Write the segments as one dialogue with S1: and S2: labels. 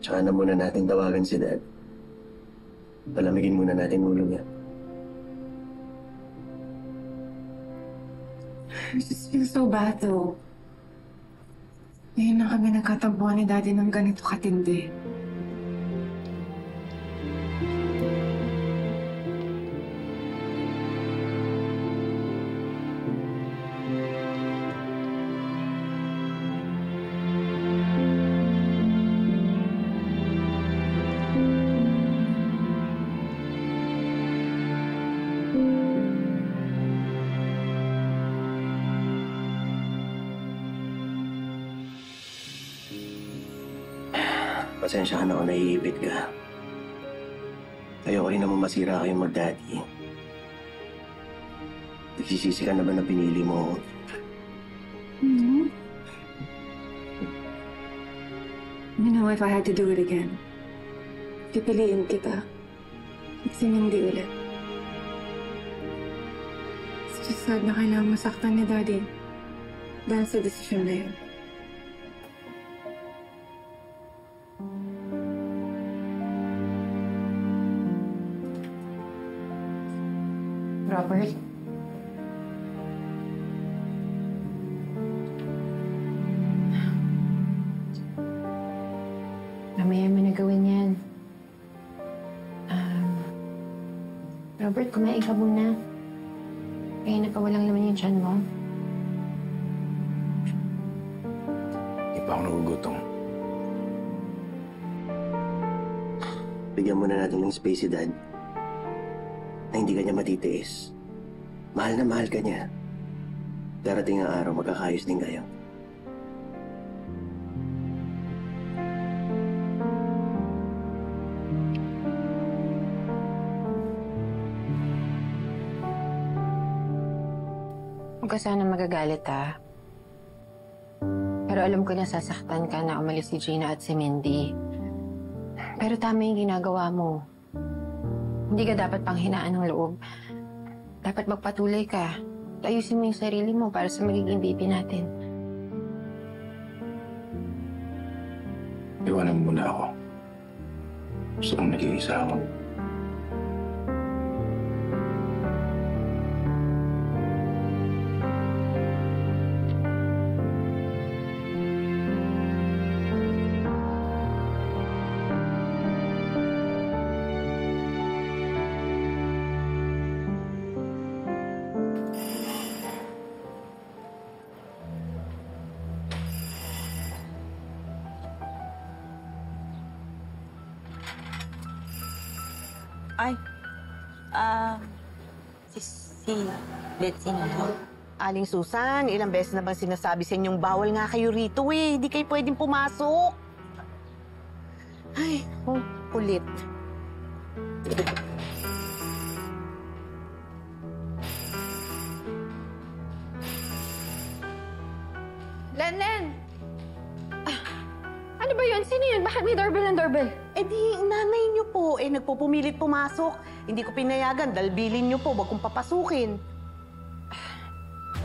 S1: Tsaka na muna natin tawagan si Dad. Palamigin muna natin ulo niya.
S2: I just feel so bad though. Ngayon na kami nagkatampuan ni Daddy ng ganito katindi.
S1: Pasensya ka na kung naiipit ka. Ayoko rin naman masira kayong mag-daddy. Nagsisisi ka na ba na pinili mo?
S2: Mm-hmm. You know, if I had to do it again, pipiliin kita. Kasi hindi ulit. It's just sad na kailangan masaktan ni Daddy dahil sa desisyon na yun.
S3: Robert? Mamaya mo na gawin yan. Robert, kumain ka muna. Kaya nakawalang laman yung tiyan mo.
S4: Hindi pa ako nagugutom.
S1: Bigyan muna natin ng space si Dad. Na hindi ka niya matitiis. Mahal na mahal ka niya. Darating ang araw, magkakayos din kayo.
S3: Huwag ka sana magagalit, ha? Pero alam ko na sasaktan ka na umalis si Gina at si Mindy. Pero tama yung ginagawa mo. Hindi ka dapat panghinaan ng loob. Dapat magpatuloy ka. Ayusin mo yung sarili mo para sa magiging baby natin.
S4: Iwanan mo muna ako. Gusto kong nag-iisa ako.
S5: Ay, si Betsy na lang.
S6: Aling Susan, ilang beses na bang sinasabi sa inyong bawal nga kayo rito eh. Hindi kayo pwedeng pumasok. Ay, kulit.
S3: Len! Ano ba yun? Sino yun? Bakit may doorbell ng doorbell?
S6: Eh di, nanay niyo po, nagpupumilit pumasok. Hindi ko pinayagan, dahil bilin niyo po, wag kong papasukin.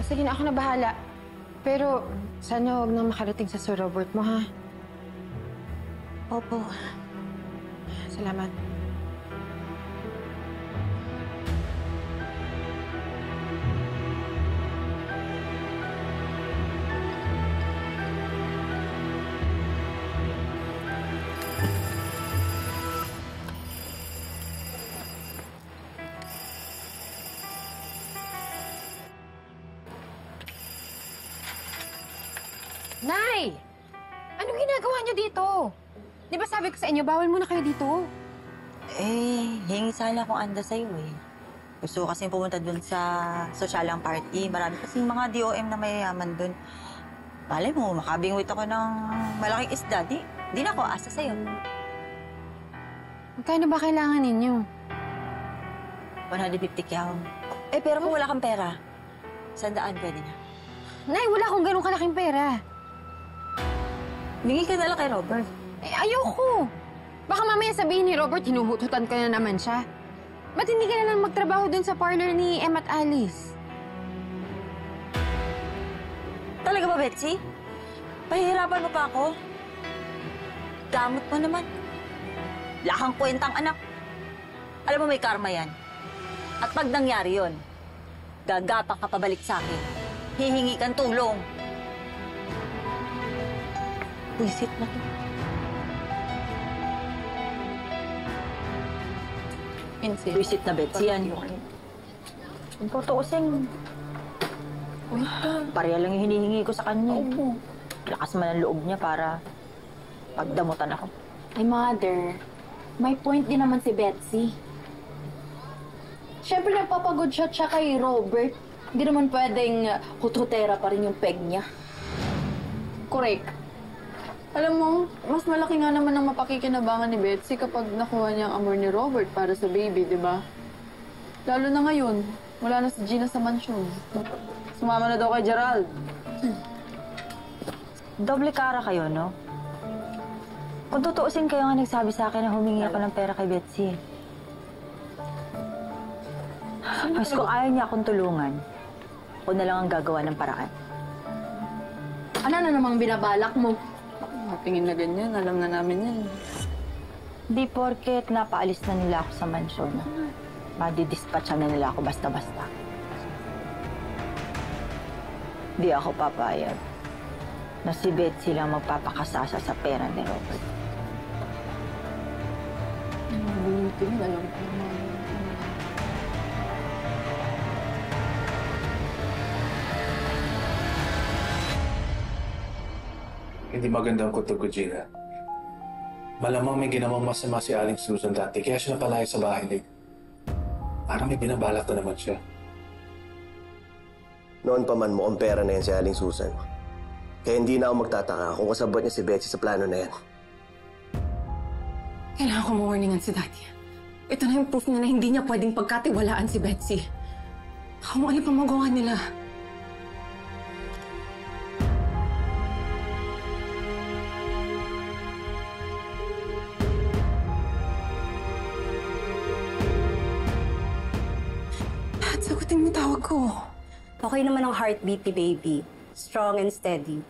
S3: Sige na, ako na bahala. Pero sana huwag nang makarating sa Sir Robert mo, ha?
S5: Opo.
S3: Salamat. Nay! Anong ginagawa niyo dito? Di ba sabi ko sa inyo, bawal muna kayo dito?
S5: Hingi sana akong anda sa'yo eh. Gusto ko kasi pumunta dun sa sosyalang party. Marami kasing mga DOM na mayayaman dun. Malay mo, makabingwit ako ng malaking isda. Di na ako asa sa'yo.
S3: Magkano ba kailangan ninyo?
S5: 150 kyaw. Pero kung wala kang pera, 100 pwede na.
S3: Nay, wala akong ganun kalaking pera.
S5: Bingi ka na lang kay Robert.
S3: Ayoko. Baka mamaya sabihin ni Robert, hinuhututan ka na naman siya. Ba't hindi ka na lang magtrabaho dun sa parlor ni Em at Alice?
S5: Talaga ba, Betsy? Pahihirapan mo pa ako? damot mo naman. Wala kang kwentang anak. Alam mo may karma yan. At pag nangyari yon, gagapang ka pabalik sa akin. Hihingi kang tulong. Wisit na to. Wisit na Betsy yan. Kung tutuusin, pareha lang yung hinihingi ko sa kanya. Lakas man ang loob niya para pagdamutan ako.
S7: Ay, Mother, may point din naman si Betsy. Siyempre, nagpapagod siya kay Robert. Hindi naman pwedeng hututera pa rin yung peg niya.
S2: Correct. Alam mo, mas malaki nga naman ang mapakikinabangan ni Betsy kapag nakuha niya ang amor ni Robert para sa baby, di ba? Lalo na ngayon, wala na si Gina sa mansyon. Sumama na daw kay Gerald.
S5: Doble kara kayo, no? Kung tutuusin kayo nga nagsabi sa akin na humingi ako ng pera kay Betsy. Mas kung ayaw niya akong tulungan, ako na lang ang gagawa ng paraan.
S7: Ano na namang binabalak mo?
S2: Tingin na ganyan, alam na namin yan.
S5: Di porket napaalis na nila ako sa mansyon. Madidispatcha na nila ako basta-basta. Di ako papayag na si Betsy lang magpapakasasa sa pera ni Robert.
S2: Alam ko naman.
S8: Hindi maganda ang kutob ko, Gina. Malamang may ginawang masama si Aling Susan dati, kaya siya napalaya sa bahay ni. Parang may binabalak na naman siya.
S1: Noon pa man mukhang pera na yan si Aling Susan. Kaya hindi na ako magtataka kung kasabot niya si Betsy sa plano na yan.
S2: Kailangan ko ma-warningan si Daddy. Ito na yung proof niya na hindi niya pwedeng pagkatiwalaan si Betsy. Kung ano pa magawa nila. Sagutin mo tawag ko.
S9: Okay naman ang heartbeat ni baby. Strong and steady.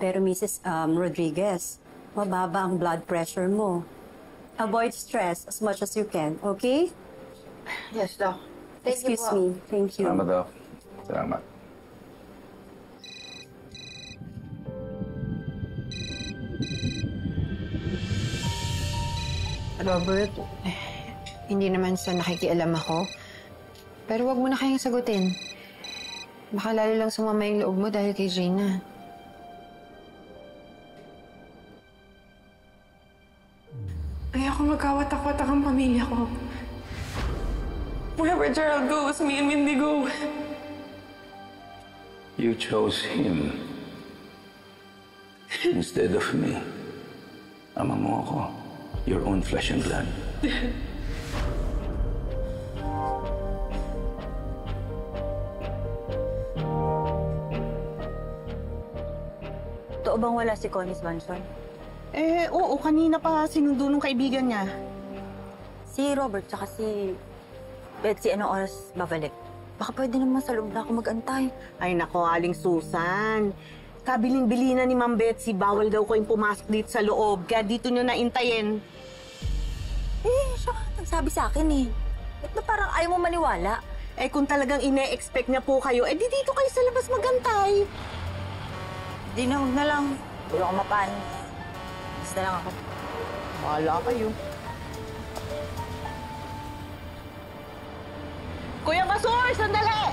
S9: Pero Mrs. Rodriguez, mababa ang blood pressure mo. Avoid stress as much as you can, okay?
S3: Yes, Doc.
S9: Excuse me. Thank you.
S4: Salamat, Doc. Salamat.
S3: Robert, hindi naman sa nakikialam ako. Pero wag mo na kayang sagutin. Baka lalo lang sumama yung loob mo dahil kay Gina.
S2: Kaya ako magkawatak-watak ang pamilya ko. Wherever Gerald goes, me and Mindy go.
S4: You chose him instead of me. Ama mo ako. Your own flesh and blood.
S5: Totoo bang wala si Connie's mansion?
S6: Oo, kanina pa sinundo nung kaibigan niya.
S5: Si Robert tsaka si Betsy, anong oras babalik? Baka pwede naman sa loob na ako mag-antay.
S6: Ay nako, Aling Susan. Kabilin-bilinan ni Ma'am Betsy, bawal daw ko yung pumasok dito sa loob. Kaya dito nyo naintayin.
S5: Siya nagsabi sa akin eh. Ba't ba parang ayaw mo maniwala?
S6: Kung talagang ine-expect niya po kayo, di dito kayo sa labas magantay.
S5: Di na, huwag na lang. Huwag ako mapan. Basta lang ako.
S6: Wala kayo. Kuya Basur, sandali!